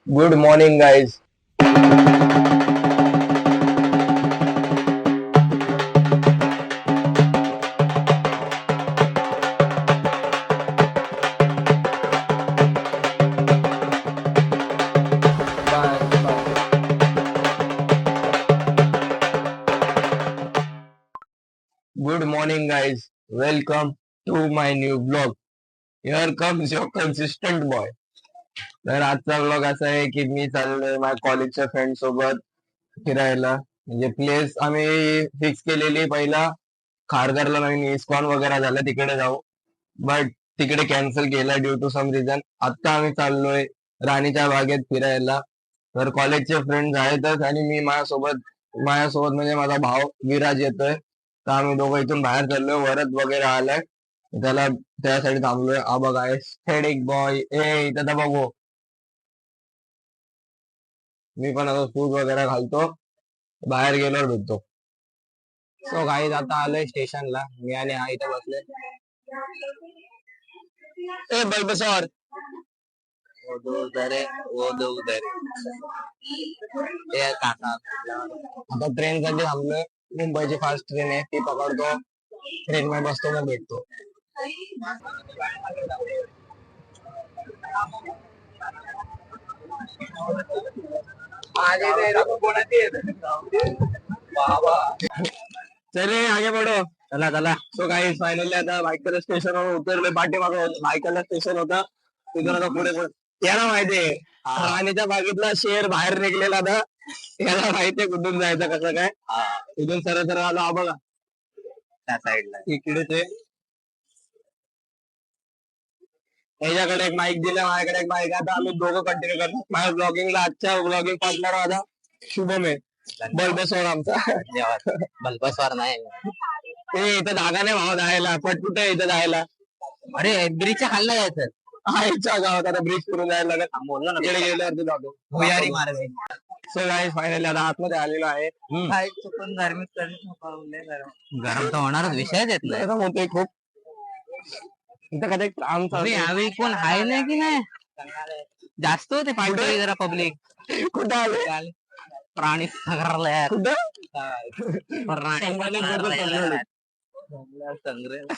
Good morning, guys. Good morning, guys. Welcome to my new vlog. Here comes your consistent boy. तर आजचा vlog असा आहे की मी चाललोय माझ्या कॉलेजच्या फ्रेंड सोबत फिरायला. म्हणजे प्लेस आम्ही फिक्स केलेली पहिला खारघरला, नवीन इस्कॉन वगैरे झालं तिकडे जाऊ. बट तिकडे कॅन्सल केलं ड्यू टू सम रिझन. आता आम्ही चाललोय राणीच्या बागेत फिरायला. तर कॉलेजचे फ्रेंड्स आहेतच आणि मी माझ्यासोबत म्हणजे माझा भाव विराज येतोय. तर आम्ही दोघं इथून बाहेर चाललोय. वरद वगैरे आलाय, त्याला त्यासाठी थांबलोय. हा बघा एस्थेटिक बॉय ए इथं तर बघू. मी पण आता शूज वगैरे घालतो, बाहेर गेल्यावर भेटतो. सो गाईज आता आलोय स्टेशनला. मी आणि हा इथं बसले. ए बस वो दो उधर है, वो दो उधर है। ये काका आता ट्रेन साठी थांबलोय. मुंबईची फास्ट ट्रेन आहे, ती पकडतो. ट्रेन मध्ये बसतो, मग भेटतो. चले आगे बढ़ो. चला चला. सो काही फायनली आता भायखला स्टेशनवर उतरलोय. पाठीमागं भायखला स्टेशन होता, तिथून आता पुढे याला माहितीये राणीच्या बागेतला शेर बाहेर निघलेला आता. याला माहितीये कुठून जायचं कसं काय. इथून सरळ सरळ आलो. हा बघा त्या साईडला इकडे ते ह्याच्याकडे एक माईक दिला, माझ्याकडे एक माईक. आता आम्ही दोघं कंटिन्यू करतो माझ्या ब्लॉगिंगला. आजच्या ब्लॉगिंग पार्टनर माझा शुभम आहे, बल्बेश्वर आमचा. धन्यवाद. बल्बसवार नाही. ए इथं जागा नाही भाव जायला, पटपुट आहे इथं जायला. अरे ब्रिजच्या खाल्ला जायचं. हा इच्छा गावात आता ब्रिज करून जायला लागत. बोललो ना तिकडे गेल्यावरती जातो. भुयारी मार्ग आहे. सो गाईस फायनली आता आतमध्ये आलेलो आहे. काय चुकून धार्मिक गरम तर होणारच, विषयच येत नाही. गरम होते खूप इथं. कधी काम चालू आहे. यावेळी कोण आहे नाही की नाही, जास्त होते पार्टी जरा पब्लिक. कुठं आले प्राणी संग्रहालयात. कुठं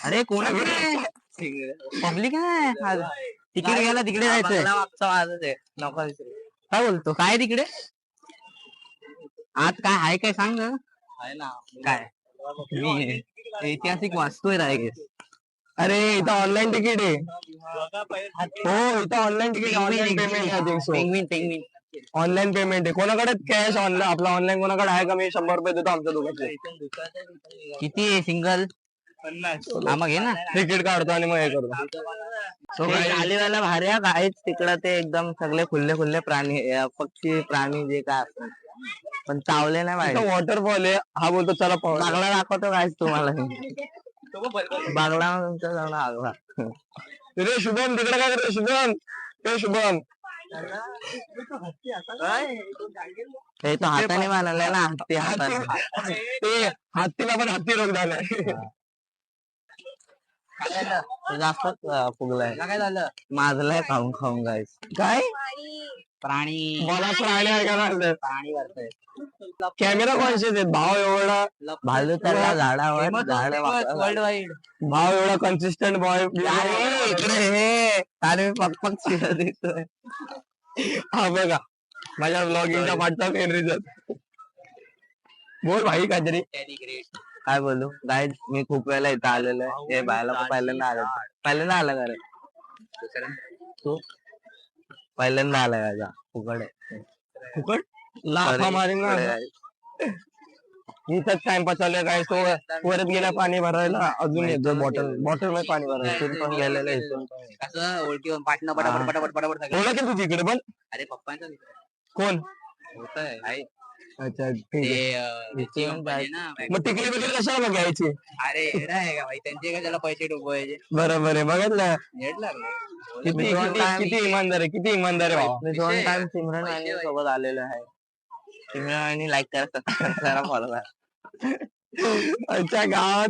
अरे कोण पब्लिक आहे. तिकीट घ्यायला तिकडे जायचंय. नको काय बोलतो, काय तिकडे आत काय आहे काय सांग ना. काय मी ऐतिहासिक वाचतोय राय. अरे इथं ऑनलाईन तिकीट आहे. हो इथं online ticket, online payment. Penguin online payment आहे. कोणाकडे कॅश ऑनलाईन आपला ऑनलाईन कोणाकडे आहे का? मी 100 रुपये देतो आमच्या दोघांचे. किती आहे सिंगल? मग घे ना, तिकीट काढतो आणि मग हे करतो. आलेवाला भारी काहीच तिकडं ते एकदम सगळे खुल्ले खुल्ले प्राणी, पक्षी प्राणी जे काय असतात, पण चावले नाही पाहिजे. वॉटरफॉल आहे. हा बोलतो चला पाहू. बागला दाखवतो काय तुम्हाला. बागला तुमचा चांगला आगला. रे शुभम तिकडे काय करतो शुभम? ते शुभम ते तो हाताने बनवलाय ना, हत्ती हाताने. ते हत्तीला पण हत्ती रोग झालाय. जास्तच फुगलाय. काय झालं? माजलाय खाऊन खाऊन गायस. काय प्राणी मला प्राणी ऐकायला प्राणी करताय. कॅमेरा कॉन्शियस आहेत. भाव एवढा भालू त्याला झाडावर वर्ल्ड वाईड. भाव एवढा कन्सिस्टंट बॉय. इकडे हे अरे पक दिसतोय. हा बघा माझ्या ब्लॉगिंगचा पाठचा मेन रिझन. बोल भाई काहीतरी. काय बोलू गाईज, मी खूप वेळेला इथं आलेलो आहे. हे बायला पहिल्यांदा आला का रे तू? पहिल्यांदा आलाय का? फुकट आहे. फुकट लाफा मारेन ना. इथंच टाइमपास चालू आहे. काय तो परत गेला पाणी भरायला, अजून येतो बॉटल मध्ये पाणी भरायला. इथून पण गेलेलं आहे, इथून पण कसं ओळखी पाटणं पटापट पटापट पटापट. बोला की तुझी इकडे पण अरे पप्पांचा कोण होत आहे. अच्छा ठीक आहे. मग तिकडे वगैरे कशाला घ्यायची? अरे आहे का भाई, त्यांचे का त्याला पैसे डुबवायचे. बरोबर आहे. बघितलं नेट लागले. किती किती इमानदार आहे, किती इमानदार आहे भावा. मी 2 टाइम सिमरन आणि सोबत आलेलो आहे. सिमरन आणि लाईक करा, सबस्क्राईब करा, फॉलो करा. अच्छा गावात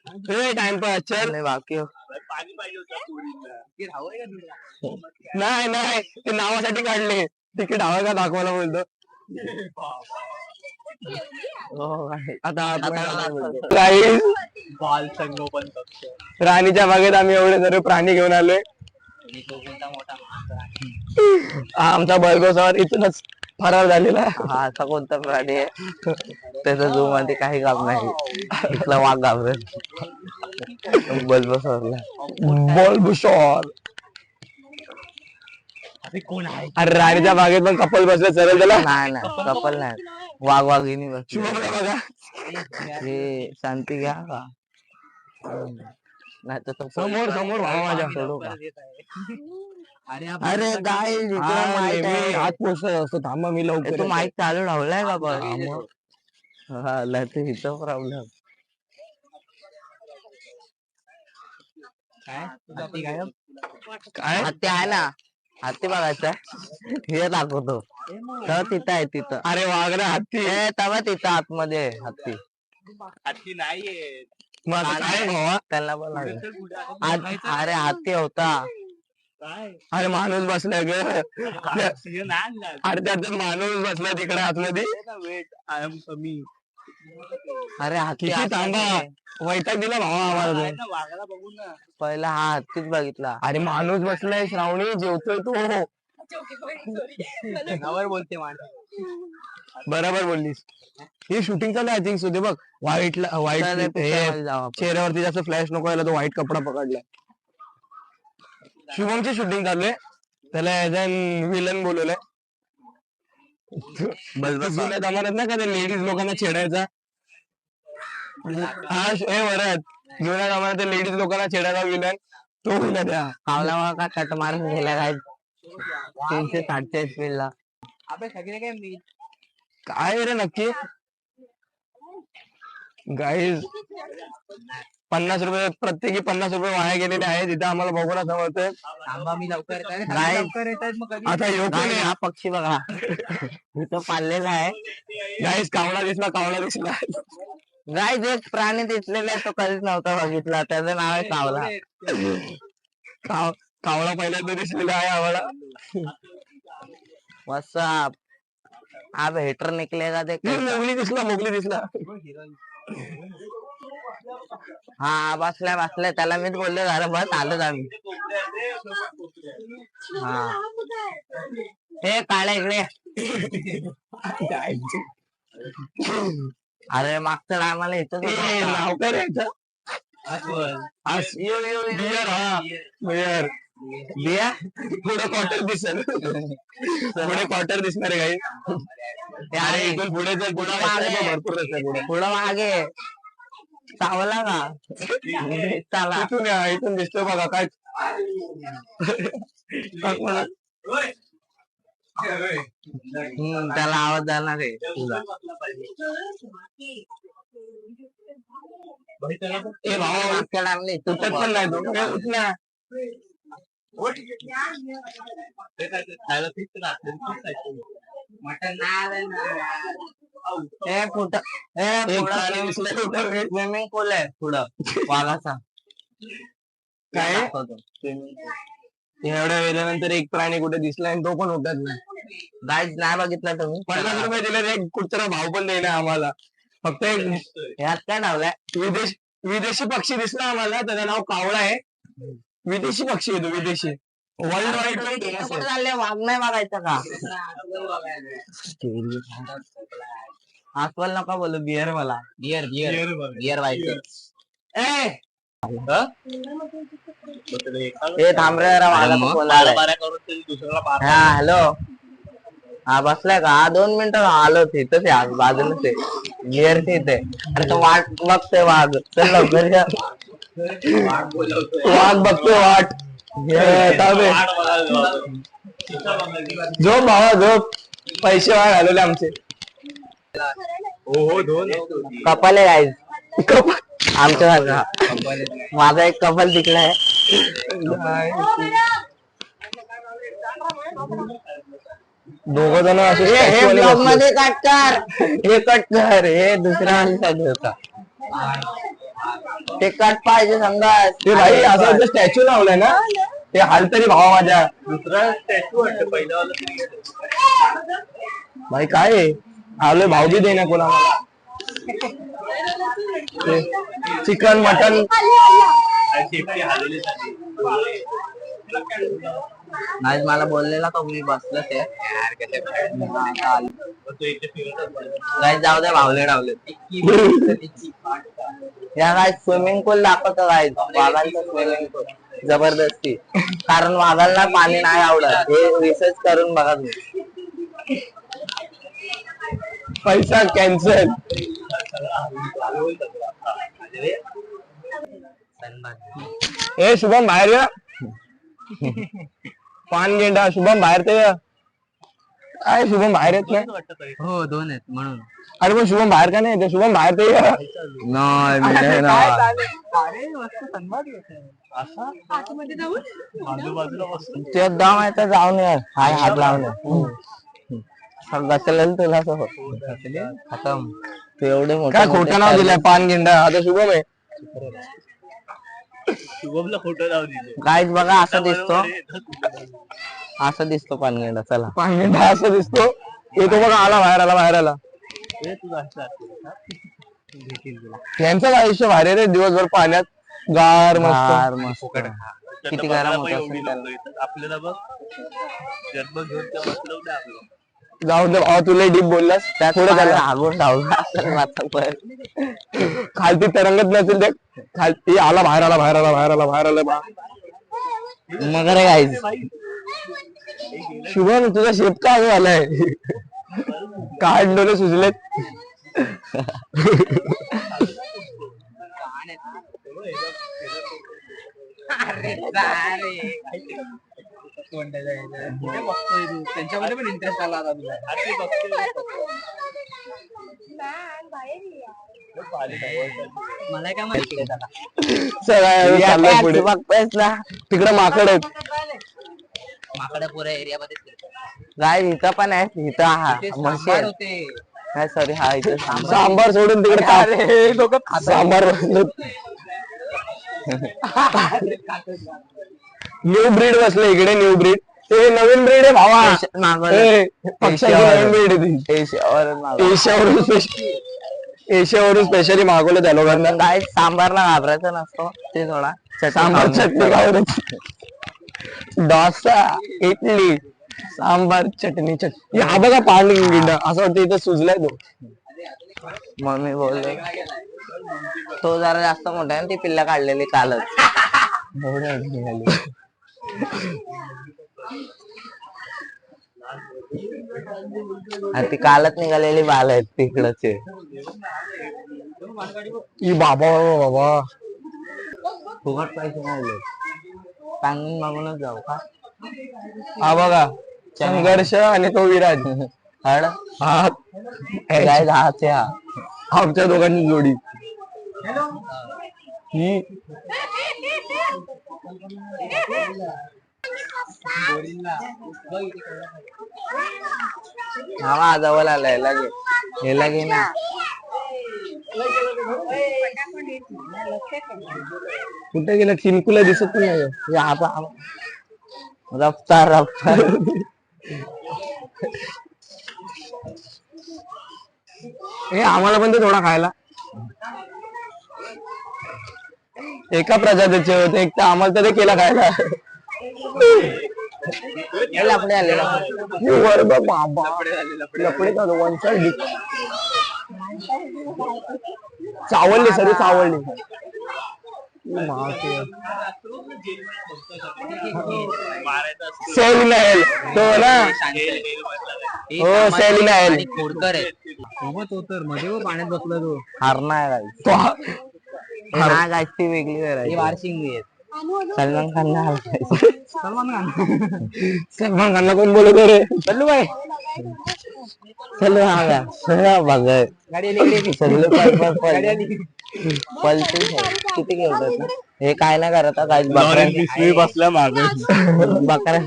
टाइमपास चल. नाही बाकी हो. नाही नाही ते नावासाठी काढले. तिकीट हवं का दाखवायला बोलतो. हो, आता आता काही बाल संगोपन कक्ष. राणीच्या बागेत आम्ही एवढे सर्व प्राणी घेऊन आलोय. हा आमचा बळगोसावर इथूनच फरार झालेला आहे. हा असा कोणता प्राणी आहे त्याचा झू मध्ये काही काम नाही. इथला वाघ घाबरेल. बसवला बल्बुशॉर. अरे कोण आहे? अरे राणीच्या बागेत पण कपल बसले सरळ त्याला. नाही नाही कपल नाही. वाघ वाघिनी बस. शुभमला बघा. हे शांती घ्या का नाही तर तो समोर समोर भावा माझ्या. सोडू का? अरे गाय मी आत पोहोचत असतो. थांबा मी लवकर तू येतो. माईक चालू ठेवलाय का बघ. हा, मग. हा नाही तर इथं प्रॉब्लेम. काय हत्ती आहे ना. हत्ती बघायचा हे दाखवतो. तर तिथं आहे तिथं. अरे वाघ हत्ती. ए तवा तिथं आतमध्ये आहे हत्ती. हत्ती नाहीये. मग आता काय भावा. त्याला पण लागेल. अरे हत्ती होता. काय? अरे माणूस बसलाय ग. हे नाही आणलं. अरे त्यात माणूस बसलाय तिकडे आतमध्ये. वेट आय एम कमी. अरे हत्ती किती थांबा. आतमध्ये. वैताग दिला भावा आम्हाला तो. ना वाघाला बघून ना. पहिला हा हत्तीच बघितला. अरे माणूस बसलाय श्रावणी जेवतोय तो. नवर बोलते माणूस. बरोबर बोललीस. हे शूटिंग चालू आय थिंक सुधे बघ. व्हाईट चल, व्हाईट picture मध्ये जाऊ आपण. चेहऱ्यावरती जास्त फ्लॅश नको यायला. तो व्हाईट कपडा पकडलाय. शुभमची शूटिंग चालू आहे. त्याला ऍज अन विलन बोलवलंय. जुन्या जमान्यात ना का ते लेडीज लोकांना छेडायचा. हा हे वरत जुन्या जमान्यात लेडीज लोकांना छेडायचा विलन. तो विलन आहे. कावला का कट मारून गेला काय 360 स्पीड ला. अबे सगळे काय मी काय रे नक्की गाईज 50 रुपये प्रत्येकी 50 रुपये वाया गेलेले आहेत. इथे आम्हाला बघून समजतंय. थांबा मी लवकर काय नाही. लवकर येतात मग कधी आता ह्यो कोण नाही, आहे? हा पक्षी बघा इथं पाळलेला आहे. गाईज कावळा दिसला कावळा दिसला. गाय जो एक प्राणी दिसलेला आहे तो कधीच नव्हता बघितला. त्याचं नाव आहे कावला. कावळा पहिल्यांदा दिसलेला आहे आम्हाला. मस्त आप हेटर निकलेगा देख कैसा. मोगली दिसला मोगली दिसला. हा बसलाय बसलाय त्याला मीच बोललो झालं बस आलोच आम्ही. हा हे काळ्या इकडे. अरे मागच्या टायमाला इथंच ए, होता. नाव काय रे याचं? बियर हा बियर. बिया पुढे क्वार्टर दिसेल. पुढे क्वार्टर दिसणार आहे काही. अरे इथून पुढे जर पुढे भरपूर रस्ते पुढे. पुढं मागे चावला का चला. इथून या, इथून दिसतोय बघा काय. त्याला आवाज जाणार आहे तुझा. ए भावा मागच्या टायमाला इथंच उठत होता. पण नाही तो. ए, उठ ना. हे पुढं एक प्राणी दिसला कुठं रे? स्विमिंग पूल आहे पुढं वाघाचा. काय दाखवतो. एवढ्या वेळेनंतर एक प्राणी कुठे दिसला आणि तो पण उठत नाही. गाईज नाही बघितला तुम्ही. 50 रुपये दिले तर एक कुठचा भाव पण देईना आम्हाला. फक्त एक ह्यात काय लावलंय. विदेशी पक्षी दिसला आम्हाला. त्याचं नाव कावळा आहे. विदेशी पक्षी आहे तो विदेशी. वर्ल्ड वाईड कुठं चाललंय वाघ नाही बघायचा का. अस्वल नका बोलू बियर मला. बियर बियर बियर व्हायचं. ए ए थांब रे जरा माझा फोन आलाय. हा हॅलो. हा बसलाय का. हा 2 मिनिटं आलो तिथंच आहे बाजूलाच आहे. बियर तिथे. अरे तो वाट बघतोय वाघ. चल लवकर जा. वाघ बघतोय वाट. झोप भावा झोप. पैसे वाया घालवले आमचे. कपल आहे गाईज आमच्या सारखा. माझा एक कपल दिखलाय. दोघ जण असे हे statue वाले ब्लॉग बसले. मध्ये कट कर. हे कट कर. हे दुसऱ्या माणसासाठी होता. तिकट पाहिजे समजा ते भाई असं स्टॅच्यू लावलाय ना ते हाल तरी भावा माझ्या दुसरा स्टॅच्यू वाटतं पहिल्यावाला तरी भाई काय आहे? आलोय भाव बी देना कोणाला चिकन मटन शेपटी आलेली आज मला बोललेला का मी बसलं ते काय जाऊ दे भावले डावले या काय स्विमिंग पूल दाखवतो काय वाघांचं स्विमिंग पूल जबरदस्ती कारण वाघांना पाणी नाही आवडत हे रिसर्च करून बघा तुम्ही पैसा कॅन्सल ए शुभम बाहेर या पान गेंडा शुभम बाहेर ते ये. काय शुभम बाहेर येत नाही हो 2 आहेत म्हणून अरे पण शुभम बाहेर का नाही येते शुभम बाहेर ते ये. नाही मी नाही ना अरे मस्त सन्मान आजूबाजूला बसून ते दम आहे तर जाऊन या हाय हात लावले घसलेलं तुला असं खतम तू एवढे काय खोटं नाव दिलंय पान गेंडा आता शुभम आहे शुभमला फोटो लावून दिले गाईज बघा असं दिसतो पानगेंडा चला पान गेंडा असं दिसतो येतो बघा आला बाहेर आला यांचं आयुष्य भारी रे दिवसभर पाण्यात गार गार मस्त मस्त किती गरम होत असेल त्याला. आपल्याला बघ जन्म घेऊन त्या बसलो ना आपलं जाऊन दे भावा तुला डीप बोललास त्यात पुढे पाय त्याला हागून धावला असेल माझा पाय. खालती तरंगत नसेल ते खालती आला बाहेर आला मग रे गाईज शुभम तुझा शेप का असं झालाय काय डोले सुचलेत त्यांच्यामध्ये पण इंटरेस्ट आला आता तुला मला काय माहिती सगळ्या चाललंय पुढे बघतोयस ना तिकडे माकड आहेत माकडा पुऱ्या एरियामध्ये गाय इथं पण आहे इथं हा म्हशी आहेत. होते काय सॉरी हा इथं सांबार सोडून तिकडे लोक सांबार न्यू ब्रीड बसले इकडे न्यू ब्रीड ते नवीन ब्रीड आहे भावा ए, पक्ष्याची नवीन ब्रीड आहे ती एशियावरून स्पेशली मागवलं त्या लोकांना गाय सांबारला घाबरायचं नसतो ते थोडा सांबार चटणी खाऊन डोसा इडली सांबार चटणी हा बघा पाणी गिंडा असं वाटतं इथं सुजलाय तो मम्मी बोलले तो जरा जास्त मोठा आहे ना ती पिल्ला काढलेली कालच ती कालच निघालेली बाल आहेत तिकडचे बाबा बाबा फुकट पैसे नाही सांगून मागूनच जाऊ का हा बघा संघर्ष आणि तो विराज हड हा काय दहाचे हा आमच्या दोघांची जोडी ही हा जवळ आलाय ह्याला घे ना कुठे गेला चिंकूला दिसत नाही रफ्तार रफ्तार हे आम्हाला पण ते थोडा खायला एका प्रजातीचे होते एक तर आम्हाला तर ते केला खायला लपडे आलेला लपडे का वन साइड चावलली सरी चावलली सेल तो ना हो सेल खोडकर आहे सोबत होतर मध्ये पाण्यात बसला तो हरणा आहे तो गाय गाय ती वेगळी हे वारसिंग आहेत सलमान खान सलमान खानला कोण बोलत रे चल्लू बाय चलो हा बघ गाडी आली सगळं पलते किती घेतात ना हे काय नाही करत काय पिशवी बसल्या मागे बकरा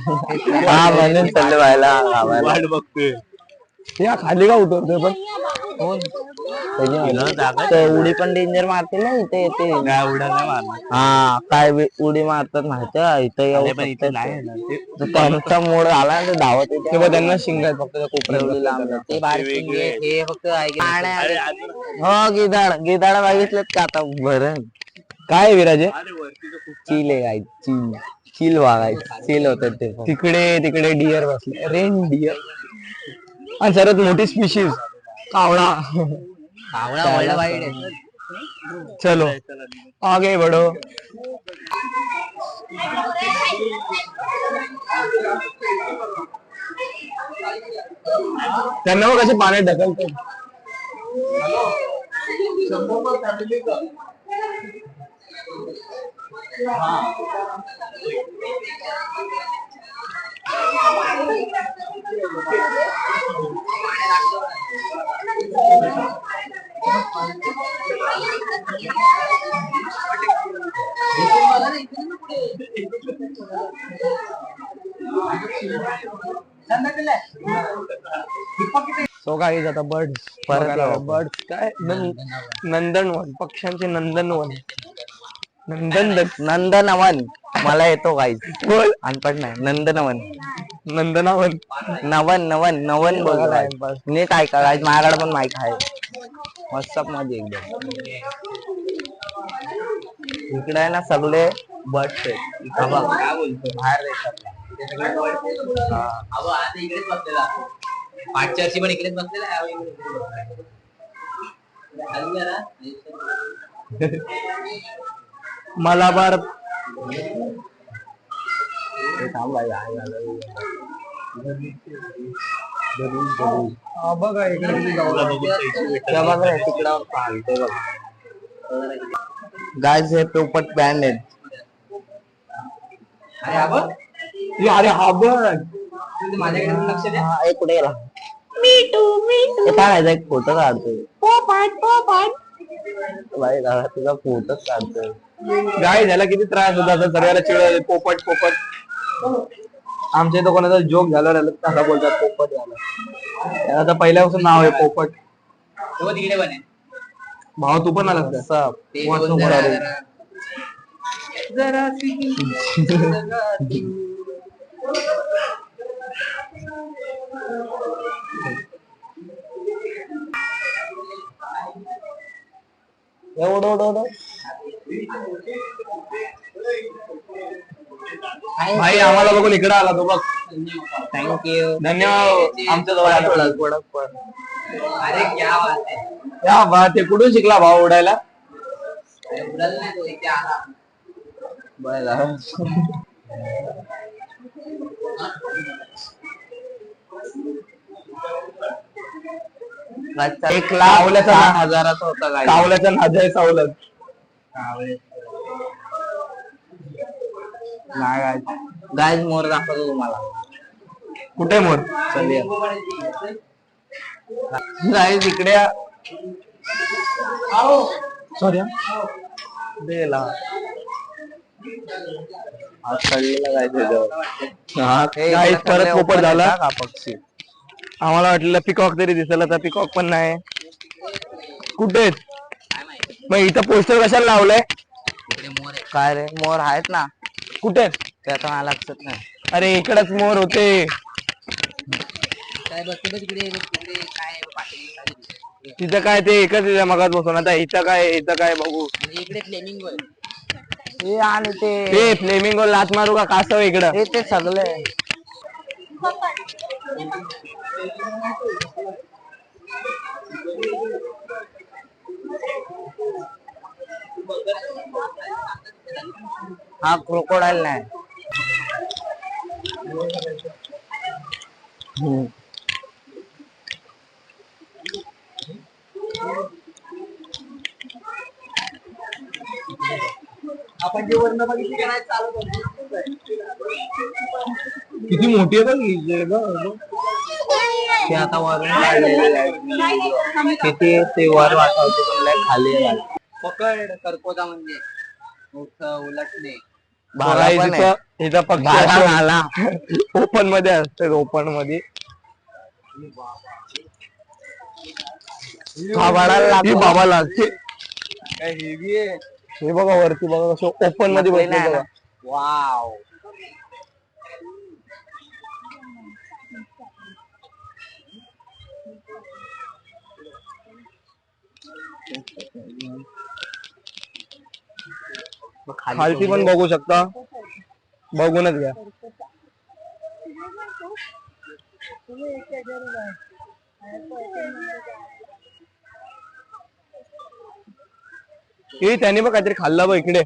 हा म्हणून चाललं व्हायला वाट बघतोय या खाली का उतरतोय पण उडी पण डेंजर मारते ना इथे येते. उड्या नाही मारणार. हा काय उडी मारतात माहिती इथे येऊ पण इथे नाही येणार ते. त्यांचा मोड आला ना धावत येते. तेव्हा त्यांना शिंगात फक्त कोपऱ्या एवढी लांब एवढी ते बारीक शिंगे, हे फक्त अरे अजून हो गिधाड बघितलं का आता बरं. काय विराजे अरे वरती तर खूप चिल आहे चिल चिल वागायचं चिल होत ते पण. तिकडे डिअर बसले रेन डिअर आणि सर्वात मोठी स्पीशीज कावळा. आवळा वाईट आहे. चलो आगे बढ़ो. त्यांना मग कसे पाण्यात ढकलतात. सो काय आता बर्ड्स बर्ड्स काय नंदनवन पक्ष्यांचे नंदनवन नंदनवन मला येतो काही बोल अनपढ नाही. नंदनवन नंदनावन नवन नवन नवन बोल नीट ऐका गाईज माझ्याकडे पण माहिती आहे. व्हॉट्सअप मध्ये एकदम इकडे आहे ना सगळे बर्ड्स आहेत. काय बोलतो बाहेर देशातला. इकडेच बसलेला मागच्या वर्षी पण इकडेच बसलेला. मलाबार बघा तिकडं गाईज हे पोपट बँड आहेत. अरे हा बघ कुठे गेला काय माहिती एक फोटो काढतोय तुझा फोटोच काढतोय. गाय झाला किती त्रास होता आता सर्वांना चिड पोपट आमच्या इथं कोणाचा जोक झाला कसा बोलतात पोपट झाला. त्याला आता पहिल्यापासून नाव आहे पोपट. तिकडे पण आहे भाऊ तू पण आलास का? एवढं भाई आम्हाला बघून इकडे आला तो बघ. थँक्यू धन्यवाद आमच्या जवळ आला. अरे क्या बात है. या बा ते कुठून शिकला भाऊ उडायला. उडल नाही तो इथे आला. एक लाख 10,000 होता कावल्याचा नाद आहे सावलत. गाईज मोर दाखवतो तुम्हाला. कुठे मोर गाईज इकडे सॉरी परत पोपट झाला का पक्षी. आम्हाला वाटलेलं पिकॉक तरी दिसला तर पिकॉक पण नाही. कुठे मग इथं पोस्टर कशाला लावलंय. काय रे मोर आहेत ना कुठे ते आता मला लक्षात नाही. अरे इकडच मोर होते. तिथं काय ते एकच मगात बसून आता इथं काय बघू. इकडे फ्लेमिंगो हे आणि ते फ्लेमिंगो लात मारू का कासव इकडं. ते सगळे हा क्रोकोडाईल नाही. आपण जे वर्ण बघितली की नाही चालू किती मोठी आहे बघ. ते आता वरून काढलेले आहे. किती ते वर वाटावते पण लय खाली आहे. पकड करकोदा म्हणजे उलटणे. इथं पक्षी ओपन मध्ये असते. ओपन मध्ये लागतो. बाबाला काय हेवी आहे. हे बघा वरती बघा कसं ओपन मध्ये नकली बसले नाही बघा. ना. वाव. खालती पण बघू शकता, बघूनच घ्या. हे त्याने बघ काहीतरी खाल्ला बघ इकडे,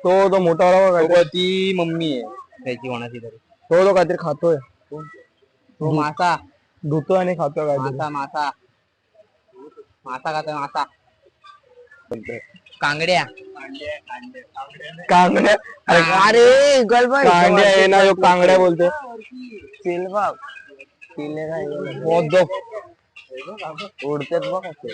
तो मोठा वाला बघ, ती मम्मी आहे त्याची कोणाची तरी. तो काहीतरी खातोय, तो मासा धुतोय आणि खातोय काहीतरी. मासा मासा मासा खातोय मासा. कांगड्या कांगड्या अरे गलबा कांड्या आहे ना, ह्यो कांगड्या बोलतोय. सील बघ. सील काय उडतात बघ असे.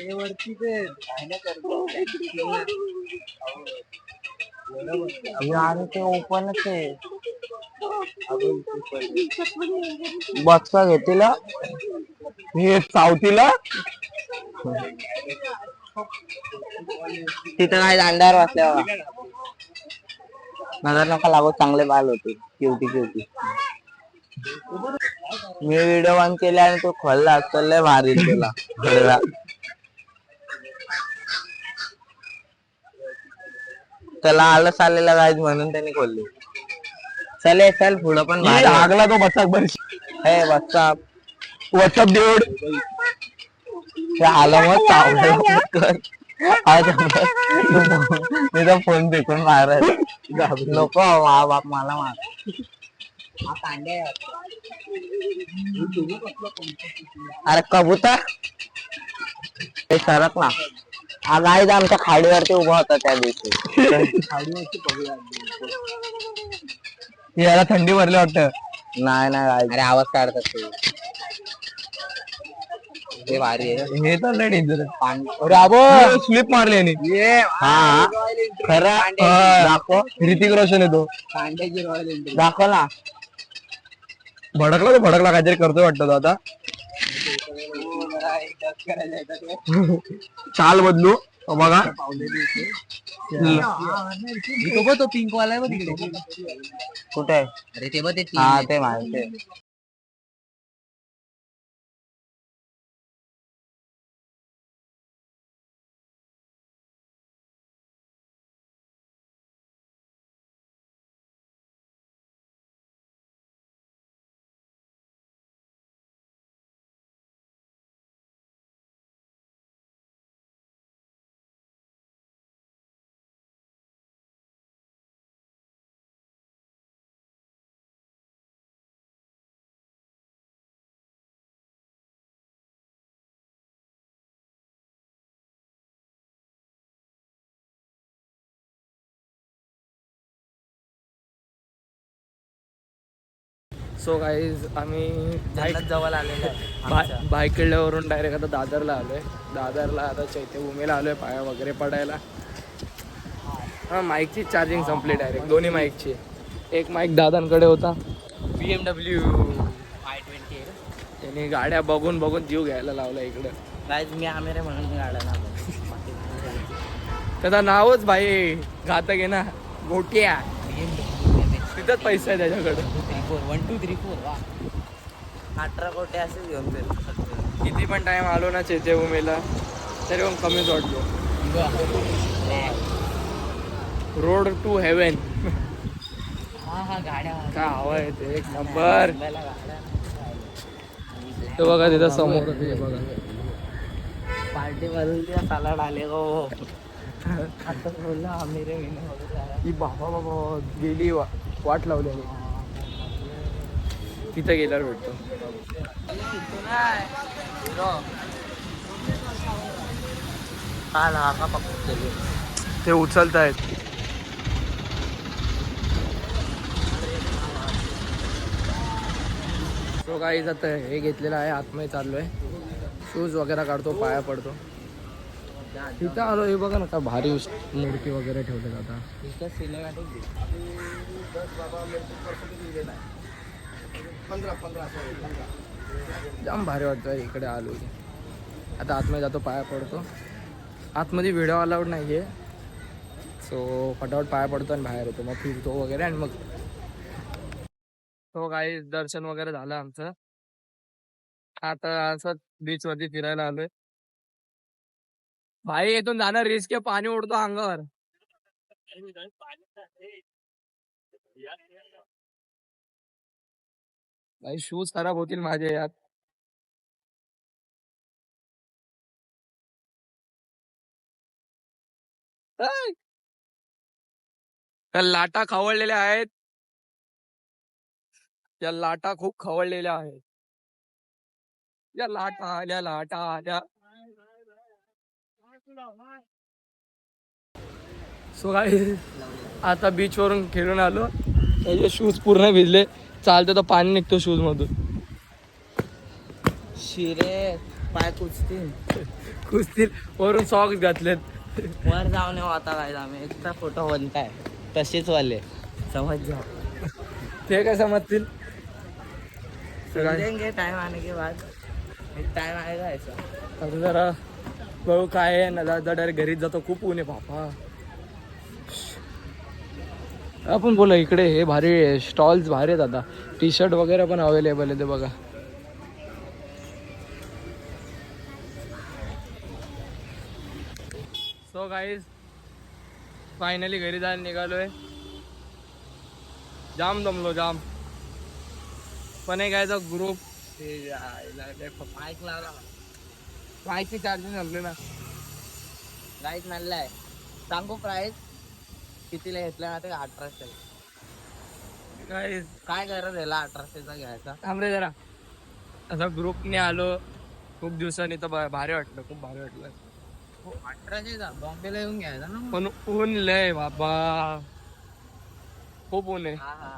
अरे ते ओपनच आहे. बचका घेतील हा. हे सावतीला तिथं काय दांड्यावर बसल्या बघा. नजर नका लागू, चांगले बाल होते. Cutie cutie. Me video on केले आणि तो खोलला तर लय भारी तुला घडला. त्याला आलस आलेला गाईज म्हणून त्याने खोलली. चले चल पुढं पण भारी आहे. लागला तो बचाक बरशी. हे बच्चा व्हॉट्सअप देऊड ते आलं मग चावलं कर. मी तर फोन फेकून मारत नको. मा बाप मला मार. अरे कबूतर हे सरक ना. हा गाईज आमच्या खाडीवरती उभा होता त्या दिवशी. याला थंडी भरली वाटतं. नाही नाही अरे आवाज काढतात ते भारी आहे. हे तर लय डेंजर स्लिप मारली आणि हा खरा दाखव. ऋतिक रोशन येतो. दाखव ना. भडकला काहीतरी करतोय वाटतं तो आता. चाल बदलू बघा. तो पिंक वाला आहे बघ तिकडे. कुठे? अरे ते बघ ते हा ते माहिती आहे. सो गाईज आम्ही जवळ आलेलं आहे. बाईक किल्ल्यावरून डायरेक्ट आता दादरला आलोय. दादरला आता चैत्यभूमीला आलोय पाया वगैरे पडायला. हा माईकची चार्जिंग संपली डायरेक्ट, दोन्ही माईकची. एक माईक दादांकडे होता BMW I20 त्यांनी गाड्या बघून बघून जीव घ्यायला लावला इकडं. गाईज मी आमिरे म्हणून गाड्या त्याचं नावच भाई घातक आहे ना, गोट्या. तिथंच पैसा आहे त्याच्याकडे. 1 2 3 4 18 कोटी असेच घेऊन फिरतो. किती पण टाइम आलो ना चैत्यभूमीला तरी पण कमीच वाटतो. Road to heaven. हा गाड्या काय हवा आहे ते एक नंबर. ते बघा तिथं समोर बघा पार्टी मधून तिला सलाड आले गो. आता बोललो आमिरे ही बाबा गेली वाट लावली आणि तिथं गेल्यावर भेटतो. ते उचलत आहेत. सो गाईज आता हे घेतलेलं आहे, आतमध्ये चाललोय. शूज वगैरे काढतो, पाया पडतो. तिथं आलो. हे बघा ना का भारी मूर्ती वगैरे ठेवले जातात. जाम भारी वाटतं इकडे आलो. आता आतमध्ये जातो, पाया पडतो. आतमध्ये व्हिडिओ अलाउड नाही आहे, सो फटाफट पाया पडतो आणि बाहेर येतो, मग फिरतो वगैरे आणि मग तो काही दर्शन वगैरे झालं आमचं. आता असं बीच वरती फिरायला आलोय. भाई इथून जाणार रिस्क आहे, पाणी उडतो अंगावर. भाई शूज खराब होतील माझे यात. ऐ! त्या लाटा खवळलेल्या आहेत, त्या लाटा खूप खवळलेल्या आहेत. या लाटा आल्या, लाटा आल्या. सो गाईस आता बीच वरून खेळून आलो, त्याचे शूज पूर्ण भिजले. चालतं तर पाणी निघतो शूज मधून. शिरे पाय कुचतील. कुस्तील वरून सॉक्स घातलेत. वर जाऊन येऊ आता काय, आम्ही एकटा फोटो बनताय तसेच वाले, समज जा. ते काय समजतील. समजेंगे टाइम आने के बाद, एक टाइम आएगा ऐसा. आता जरा बघू काय आहे ना, डायरेक्ट घरीच जातो. खूप ऊन आहे बापा. आपण बोला इकडे हे भारी स्टॉल्स भारी आहेत. आता टी शर्ट वगैरे पण अवेलेबल आहे, ते बघा. सो गाईज फायनली घरी जायला निघालोय. जाम दमलो जाम. पण एक आहे ग्रुप माईक लावला, माहिती चार्जिंग झाले ना. लाईट नल्लाय. सांगू प्राइस कितीला घेतला ना ते? 1800. काय काय गरज आहे 1800चा घ्यायचा? थांबरे जरा. असा ग्रुपने आलो खूप दिवसांनी, तर भारी वाटलं, खूप भारी वाटलं. 1800चा बॉम्बेला येऊन घ्यायचा ना. पण ऊन लय बाबा, खूप ऊन आहे. हा हा,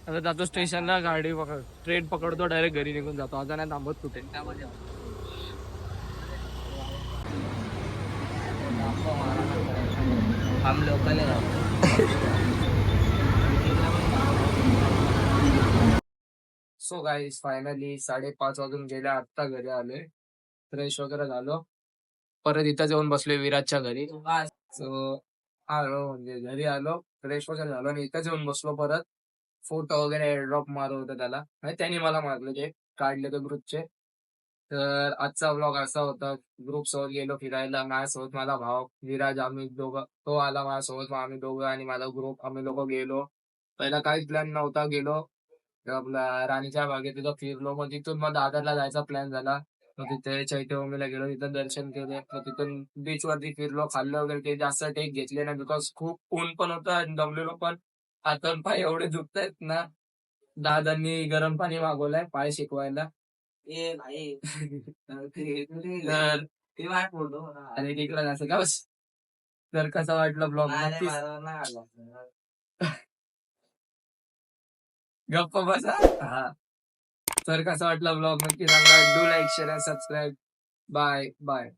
आता जातो स्टेशनला, गाडी ट्रेन पकडतो, डायरेक्ट घरी निघून जातो. आता नाही थांबत कुठे. हम लोकल सो गाईज फायनली 5:30 वाजून गेल्या, आत्ता घरी आलोय. फ्रेश वगैरे झालो, परत इथं जाऊन बसलोय विराजच्या घरी. सो आलो, म्हणजे घरी आलो, फ्रेश वगैरे झालो आणि इथं जाऊन बसलो. परत फोटो वगैरे ड्रॉप मारत होता त्याला, म्हणजे त्यांनी मला मारले, ते काढले ते ग्रुपचे. तर आजचा ब्लॉग असा होता. ग्रुप सोबत गेलो फिरायला, माझ्यासोबत माझा भाव विराज, आम्ही दोघं, तो आला माझ्यासोबत, मग आम्ही दोघं आणि माझा ग्रुप, आम्ही लोक गेलो. पहिला काहीच प्लॅन नव्हता, गेलो आपला राणीच्या बागेत, तिथं फिरलो. मग तिथून मग दादरला जायचा प्लॅन झाला. मग तिथे चैत्यभूमीला गेलो, तिथं दर्शन केलं. मग तिथून बीच वरती फिरलो, खाल्लं वगैरे. ते जास्त टेक घेतले ना, बिकॉज खूप ऊन पण होतं आणि दमलेलो पण. हात पाय एवढे दुखतायत ना. दादांनी गरम पाणी मागवलंय पाय शेकवायला. ए भाई तर ते वाट बोलतो आणि तिकडं असं का बस. तर कसा वाटला ब्लॉग? गप्प बसा. हा, तर कसा वाटला ब्लॉग नक्की सांगा. Do like, share, subscribe. Bye bye.